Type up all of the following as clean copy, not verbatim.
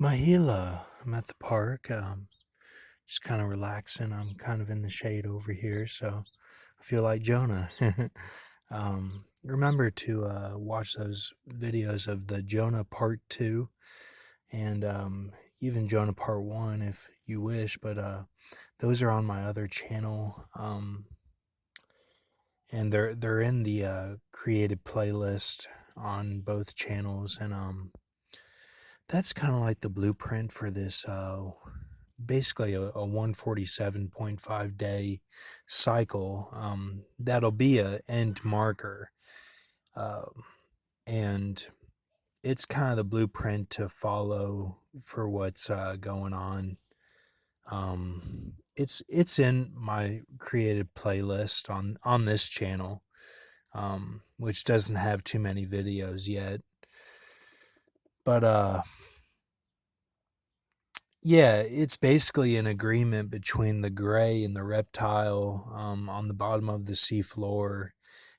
Mahila, I'm at the park, just kind of relaxing. I'm kind of in the shade over here, so I feel like Jonah. Remember to watch those videos of the Jonah Part 2 and even Jonah Part 1 if you wish, but those are on my other channel. And they're in the created playlist on both channels, and that's kind of like the blueprint for this basically a 147.5 day cycle. That'll be a end marker, and it's kind of the blueprint to follow for what's going on. It's in my created playlist on this channel, which doesn't have too many videos yet, but yeah, it's basically an agreement between the gray and the reptile on the bottom of the seafloor,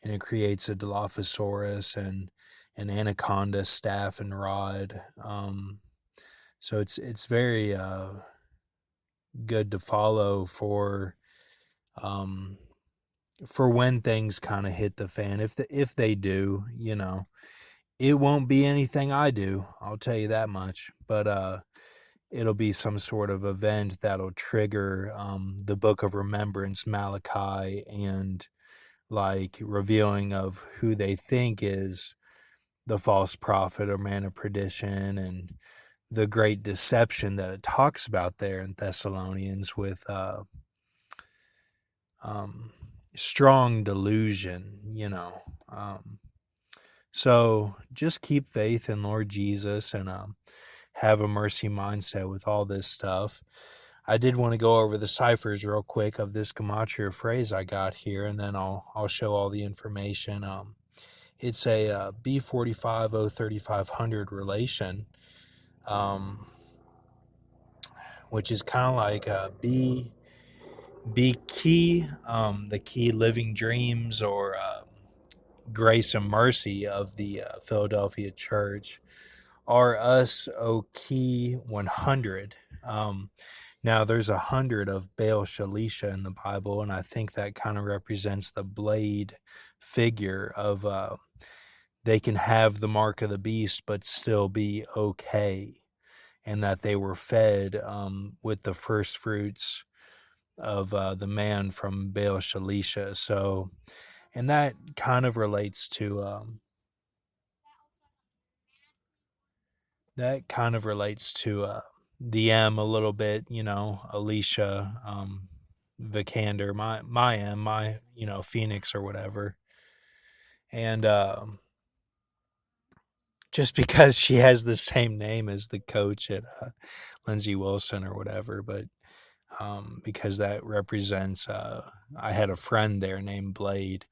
and it creates a Dilophosaurus and an anaconda staff and rod. So it's very good to follow um, for when things kind of hit the fan. If they do, it won't be anything I do. I'll tell you that much. But it'll be some sort of event that'll trigger the Book of Remembrance, Malachi, and like revealing of who they think is the false prophet or man of perdition, and the great deception that it talks about there in Thessalonians with strong delusion. So just keep faith in Lord Jesus, and have a mercy mindset with all this stuff. I did want to go over the ciphers real quick of this gematria phrase I got here, and then I'll show all the information. It's a B45O3500 relation, which is kind of like a B key, the key living dreams, or grace and mercy of the Philadelphia church, are us O key 100. Now there's 100 of Baal Shalisha in the Bible, and I think that kind of represents the blade figure of they can have the mark of the beast but still be okay, and that they were fed with the first fruits of the man from Baal Shalisha. So, and that kind of relates to the M a little bit, Alicia, Vikander, my M, my Phoenix or whatever, and just because she has the same name as the coach at Lindsey Wilson or whatever, but because that represents, I had a friend there named Blade,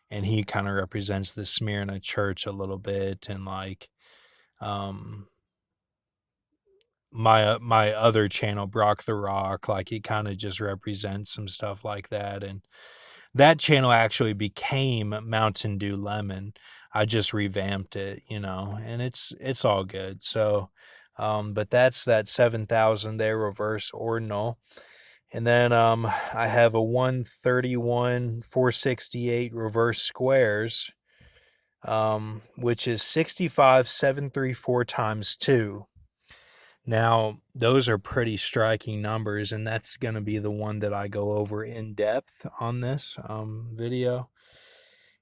and he kind of represents the Smyrna church a little bit, and like um, my other channel, Brock the Rock, like it kind of just represents some stuff like that, and that channel actually became Mountain Dew Lemon. I just revamped it, and it's all good. So, but that's that 7,000 there, reverse ordinal. And then I have a 131 468 reverse squares, which is 65,734 times 2. Now, those are pretty striking numbers, and that's going to be the one that I go over in depth on this video.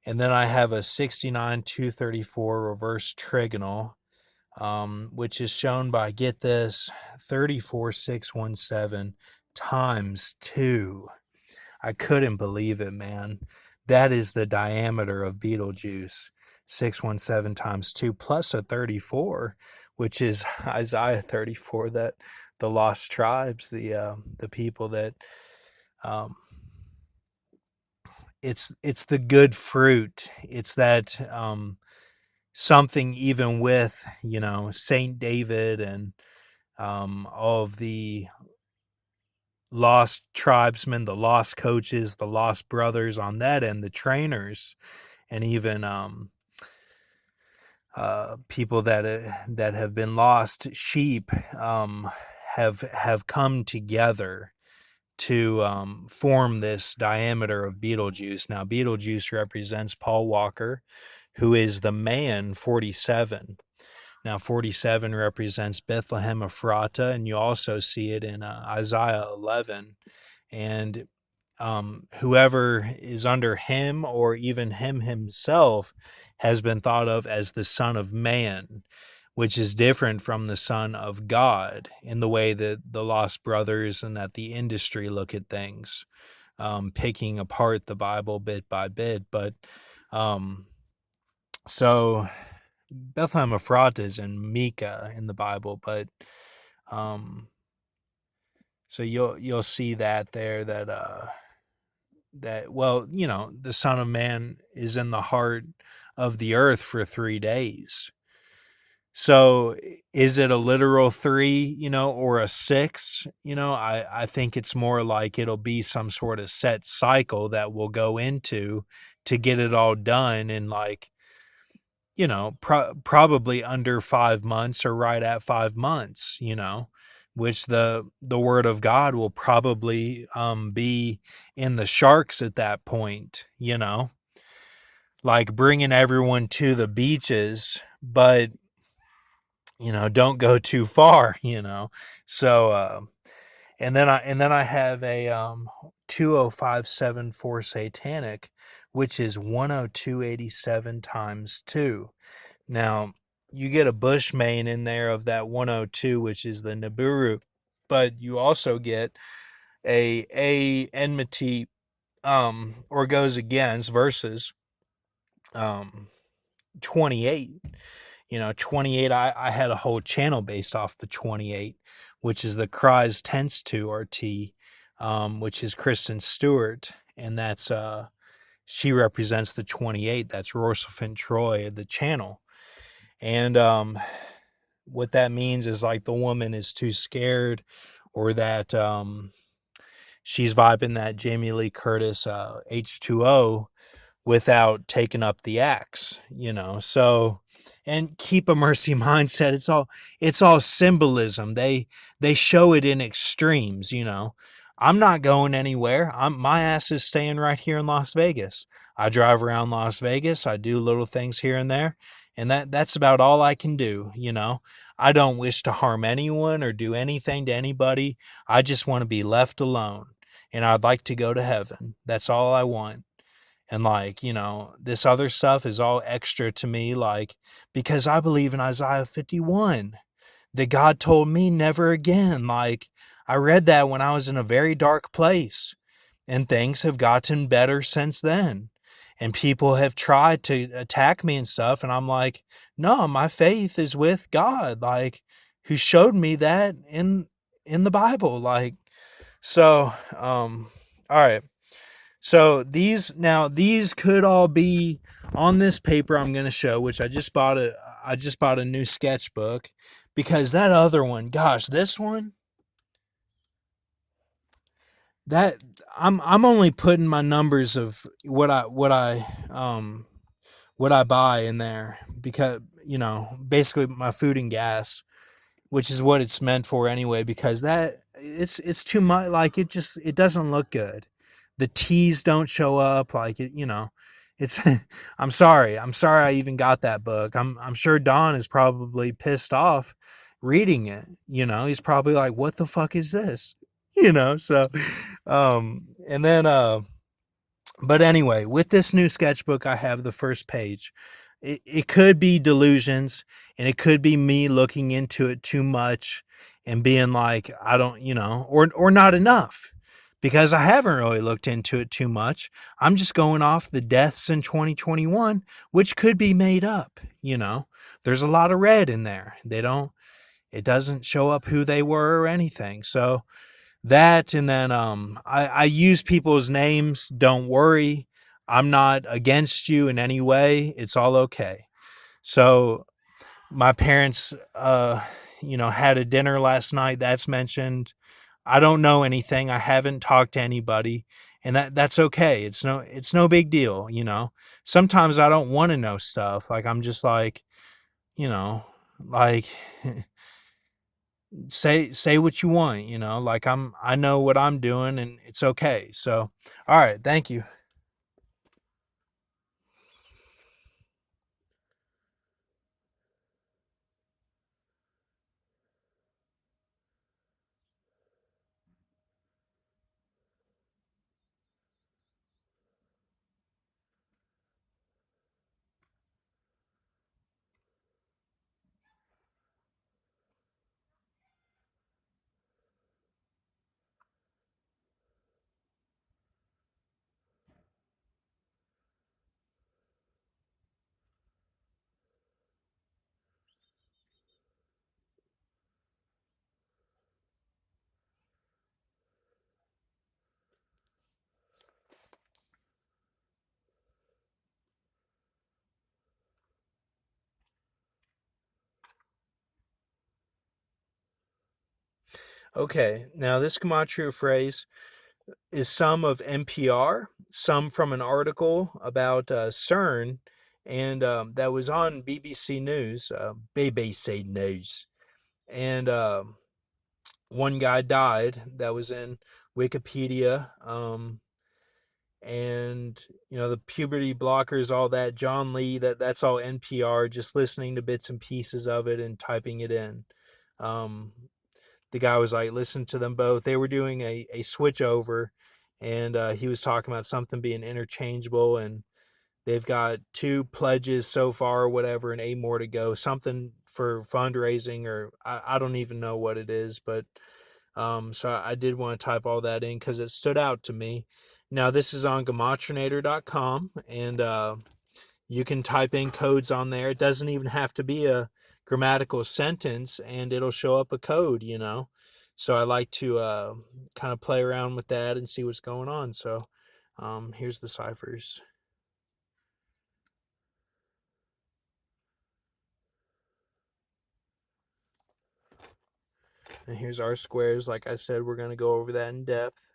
And then I have a 69,234 reverse trigonal, which is shown by, get this, 34,617 times 2. I couldn't believe it, man. That is the diameter of Betelgeuse. 617 times 2 plus a 34, which is Isaiah 34, that the lost tribes, the people that it's the good fruit. It's that something, even with Saint David and all of the lost tribesmen, the lost coaches, the lost brothers on that end, the trainers, and even people that have been lost sheep, have come together to form this diameter of Betelgeuse. Now, Betelgeuse represents Paul Walker, who is the man 47. Now, 47 represents Bethlehem Ephrata, and you also see it in Isaiah 11. And whoever is under him, or even him himself, has been thought of as the Son of Man, which is different from the Son of God in the way that the Lost Brothers and that the industry look at things, picking apart the Bible bit by bit. But um, so Bethlehem Ephratah is in Micah in the Bible, but um, so you'll see that there, that well, the Son of Man is in the heart of the earth for 3 days. So is it a literal three, or a six? I think it's more like it'll be some sort of set cycle that we'll go into to get it all done in, like, probably under 5 months or right at 5 months, which the word of God will probably be in the sharks at that point, like bringing everyone to the beaches, but don't go too far, So, and then I have a 20574 satanic, which is 10287 times 2. Now, you get a Bushmain in there of that 102, which is the Nibiru, but you also get a enmity, or goes against, versus 28. 28, I had a whole channel based off the 28, which is the Cries Tense 2 RT, which is Kristen Stewart, and that's she represents the 28. That's Rorsafin Troy, the channel. And what that means is, like, the woman is too scared, or that she's vibing that Jamie Lee Curtis H2O without taking up the axe, So, and keep a mercy mindset. It's all symbolism. They show it in extremes. I'm not going anywhere. My ass is staying right here in Las Vegas. I drive around Las Vegas. I do little things here and there, and that's about all I can do. I don't wish to harm anyone or do anything to anybody. I just want to be left alone, and I'd like to go to heaven. That's all I want. And, like, this other stuff is all extra to me, like, because I believe in Isaiah 51 that God told me never again. Like, I read that when I was in a very dark place, and things have gotten better since then. And people have tried to attack me and stuff, and I'm like, no, my faith is with God, like, who showed me that in the Bible. Like, so, all right. So these could all be on this paper I'm going to show, which I just bought a new sketchbook, because that other one, gosh, this one, that I'm only putting my numbers of what I buy in there, because basically my food and gas, which is what it's meant for anyway, because that it's too much. Like, it doesn't look good. The T's don't show up, like, it's I'm sorry I even got that book. I'm sure Don is probably pissed off reading it. He's probably like, what the fuck is this? So and then but anyway, with this new sketchbook, I have the first page. It could be delusions, and it could be me looking into it too much and being like, I don't, or not enough, because I haven't really looked into it too much. I'm just going off the deaths in 2021, which could be made up. There's a lot of red in there. It doesn't show up who they were or anything. So that, and then I use people's names. Don't worry, I'm not against you in any way. It's all okay. So my parents had a dinner last night, that's mentioned. I don't know anything. I haven't talked to anybody, and that's okay. It's no big deal. Sometimes I don't want to know stuff. Like, I'm just like, you know, like say what you want, like I know what I'm doing and it's okay. So, all right, thank you. Okay, now this gematria phrase is some of NPR, some from an article about CERN, and that was on BBC News, BBC News, and one guy died that was in Wikipedia, and the puberty blockers, all that. John Lee, that's all NPR, just listening to bits and pieces of it and typing it in. Um, the guy was like, listen to them both. They were doing a switch over, and he was talking about something being interchangeable, and they've got two pledges so far or whatever, and eight more to go. Something for fundraising, or I don't even know what it is, but so I did want to type all that in because it stood out to me. Now this is on gematrinator.com, and you can type in codes on there. It doesn't even have to be a grammatical sentence, and it'll show up a code. So I like to kind of play around with that and see what's going on. So here's the ciphers. And here's our squares. Like I said, we're going to go over that in depth.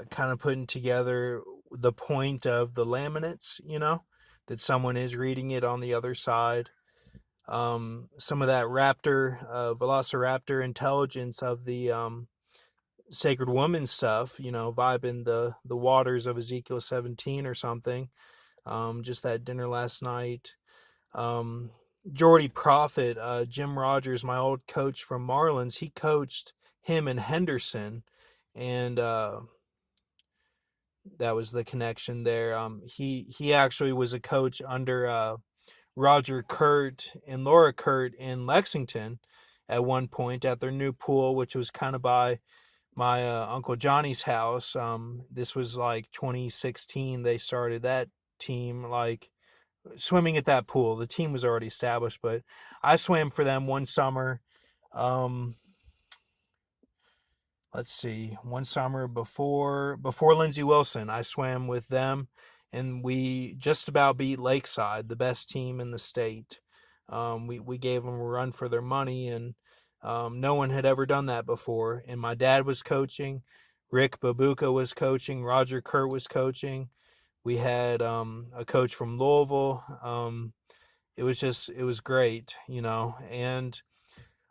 Kind of putting together the point of the laminates, that someone is reading it on the other side. Some of that velociraptor intelligence of the sacred woman stuff, vibing the waters of Ezekiel 17 or something. Just that dinner last night. Um, Jordy Prophet, Jim Rogers, my old coach from Marlins, he coached him in Henderson, and that was the connection there. He actually was a coach under Roger Kurt and Laura Kurt in Lexington at one point at their new pool, which was kind of by my Uncle Johnny's house. This was like 2016. They started that team, like swimming at that pool. The team was already established, but I swam for them one summer. Um, let's see, one summer before Lindsey Wilson, I swam with them, and we just about beat Lakeside, the best team in the state. We gave them a run for their money, and no one had ever done that before. And my dad was coaching, Rick Babuka was coaching, Roger Kurt was coaching. We had a coach from Louisville. It was great. And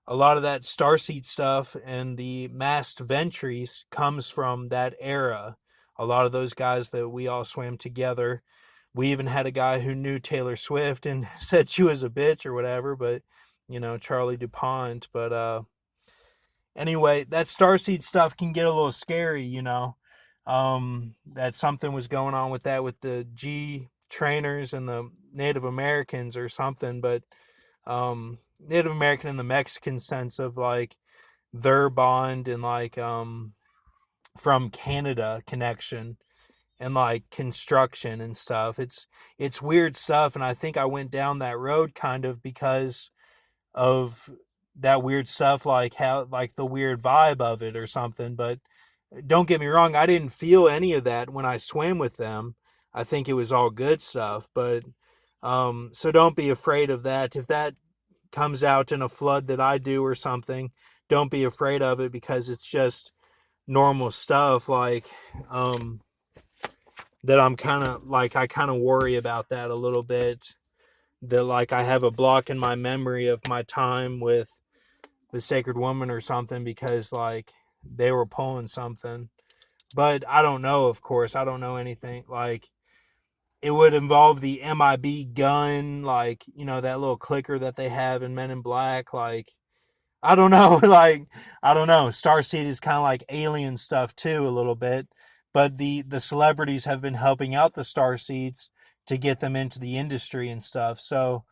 a lot of that starseed stuff and the masked ventries comes from that era. A lot of those guys that we all swam together. We even had a guy who knew Taylor Swift and said she was a bitch or whatever, but Charlie DuPont. But anyway, that starseed stuff can get a little scary. That something was going on with that with the trainers and the Native Americans or something, but Native American in the Mexican sense of like their bond and like from Canada connection and like construction and stuff. It's weird stuff, and I think I went down that road kind of because of that weird stuff, like how like the weird vibe of it or something. But don't get me wrong, I didn't feel any of that when I swam with them. I think it was all good stuff, but so don't be afraid of that. If that comes out in a flood that I do or something, don't be afraid of it because it's just normal stuff. Like that I'm kind of like I kind of worry about that a little bit. That like I have a block in my memory of my time with the Sacred Woman or something because like they were pulling something. But I don't know, of course. I don't know anything. Like it would involve the MIB gun, like, you know, that little clicker that they have in Men in Black. Like, I don't know. Like, I don't know. Starseed is kind of like alien stuff too, a little bit. But the celebrities have been helping out the Starseeds to get them into the industry and stuff. So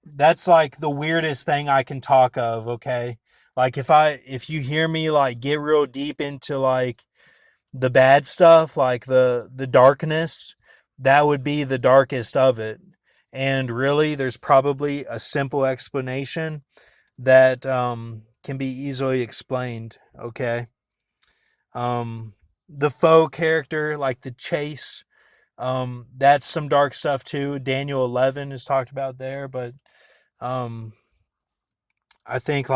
that's like the weirdest thing I can talk of, okay? Like if you hear me like get real deep into like the bad stuff, like the darkness, that would be the darkest of it. And really, there's probably a simple explanation that can be easily explained. Okay, the faux character, like the chase, that's some dark stuff too. Daniel 11 is talked about there, but um, I think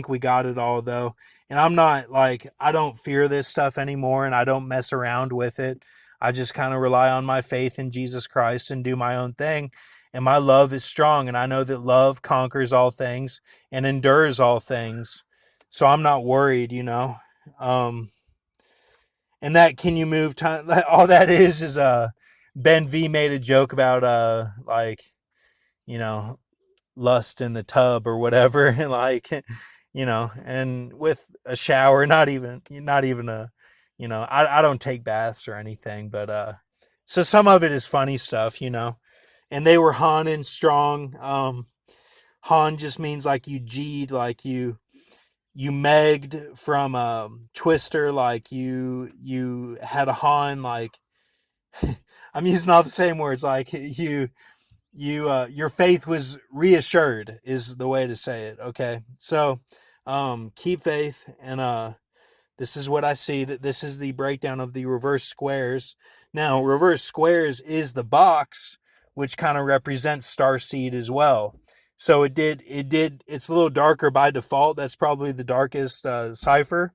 we got it all though. And I'm not like I don't fear this stuff anymore and I don't mess around with it. I just kind of rely on my faith in Jesus Christ and do my own thing. And my love is strong and I know that love conquers all things and endures all things. So I'm not worried, you know. Um and that can you move time all that is Ben V made a joke about like, you know, lust in the tub or whatever and like you know, and with a shower, not even a, you know, I don't take baths or anything, but so some of it is funny stuff, you know. And they were Han and strong. Han just means like you G'd, like you megged from Twister, like you had a Han, like I'm using all the same words, like your faith was reassured is the way to say it. Okay, so keep faith, and this is what I see. That this is the breakdown of the reverse squares. Now reverse squares is the box, which kind of represents starseed as well. So it's a little darker by default. That's probably the darkest cipher,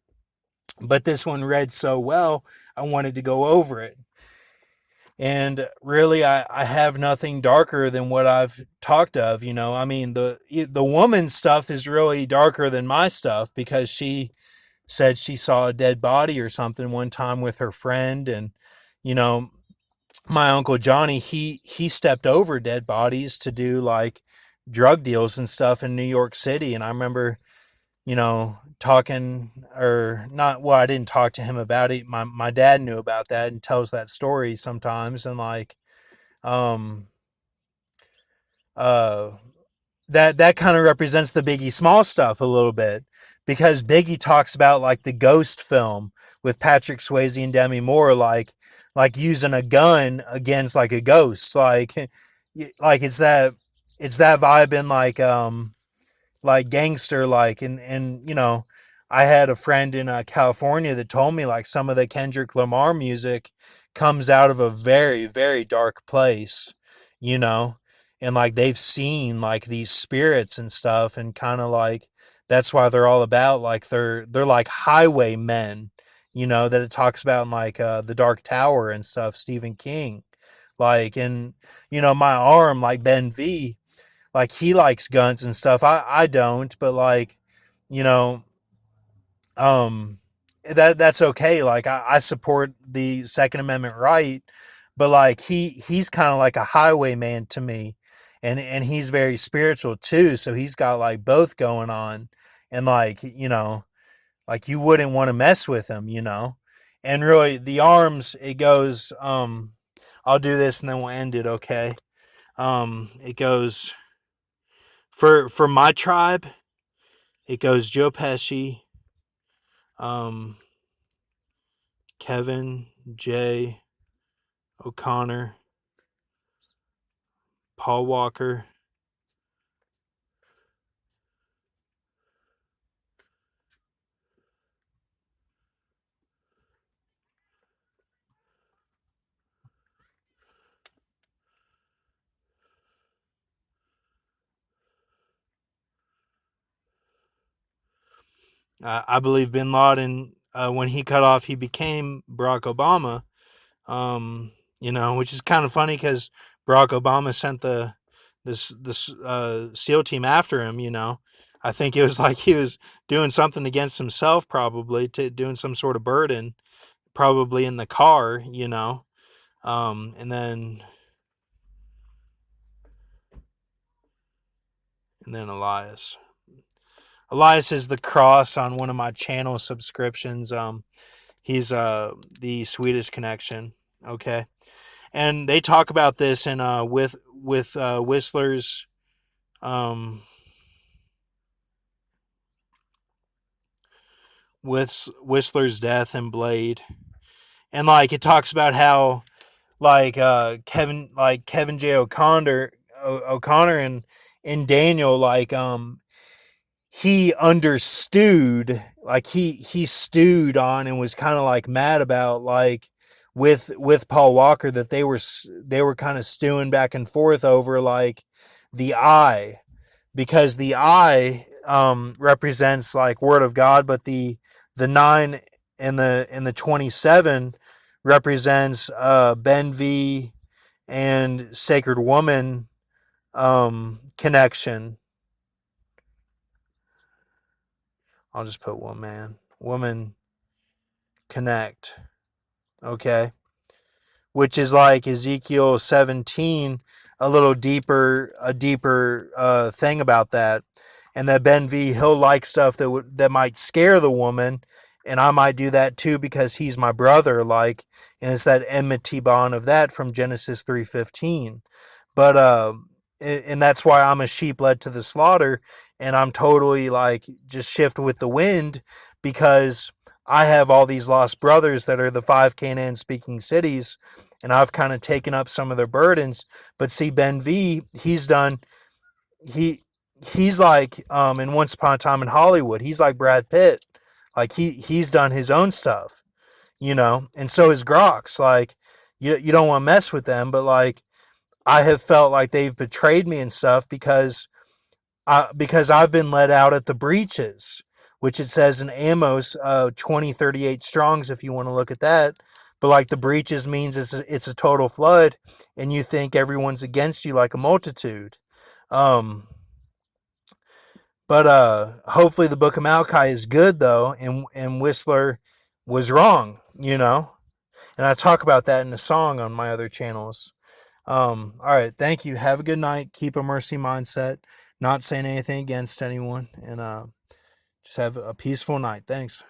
but this one read so well I wanted to go over it. And really, I have nothing darker than what I've talked of. You know, I mean, the woman's stuff is really darker than my stuff because she said she saw a dead body or something one time with her friend, and you know, my uncle Johnny, he stepped over dead bodies to do like drug deals and stuff in New York City, and I remember, you know, talking or not, well, I didn't talk to him about it. My dad knew about that and tells that story sometimes, and like um uh that kind of represents the Biggie Small stuff a little bit because Biggie talks about like the Ghost film with Patrick Swayze and Demi Moore, like using a gun against like a ghost, like like it's that vibe in like gangster, like, and you know, I had a friend in California that told me like some of the Kendrick Lamar music comes out of a very dark place, you know, and like they've seen like these spirits and stuff, and kind of like that's why they're all about like they're like highwaymen, you know, that it talks about in like the Dark Tower and stuff, Stephen King, like, and you know, my arm, like Ben V, like he likes guns and stuff. I don't, but like, you know, um that's okay. Like I support the Second Amendment right, but like he's kind of like a highwayman to me, and he's very spiritual too. So he's got like both going on, and like, you know, like you wouldn't want to mess with him, you know. And really, the arms, it goes I'll do this and then we'll end it, okay? It goes for my tribe. It goes Joe Pesci, um, Kevin, Jay, O'Connor, Paul Walker, I believe Bin Laden, when he cut off, he became Barack Obama. Um, which is kind of funny because Barack Obama sent this SEAL team after him. I think it was like he was doing something against himself, probably to doing some sort of burden, probably in the car. And then Elias. Elias is the cross on one of my channel subscriptions. He's the Swedish connection. Okay, and they talk about this in with Whistler's um with Whistler's death and Blade, and like it talks about how Kevin J O'Connor and Daniel, he understood, like he stewed on and was kind of like mad about, like, with Paul Walker, that they were kind of stewing back and forth over, like, the eye, because the eye represents like word of God, but the 9 and the 27 represents Ben V and Sacred Woman connection. I'll just put woman connect. Okay. Which is like Ezekiel 17, a deeper thing about that. And that Ben V, he'll like stuff that might scare the woman, and I might do that too because he's my brother, like, and it's that enmity bond of that from Genesis 3:15. But and that's why I'm a sheep led to the slaughter, and I'm totally like just shift with the wind, because I have all these lost brothers that are the five Canaan speaking cities, and I've kind of taken up some of their burdens. But see, Ben V, he he's like in Once Upon a Time in Hollywood, he's like Brad Pitt. Like he's done his own stuff, and so is Grox. Like, you don't want to mess with them, but like I have felt like they've betrayed me and stuff because I've been let out at the breaches, which it says in Amos 20:38 Strongs, if you want to look at that. But like the breaches means it's a total flood, and you think everyone's against you like a multitude. Um, but hopefully the Book of Malachi is good though, and Whistler was wrong, And I talk about that in the song on my other channels. All right. Thank you. Have a good night. Keep a mercy mindset. Not saying anything against anyone. And just have a peaceful night. Thanks.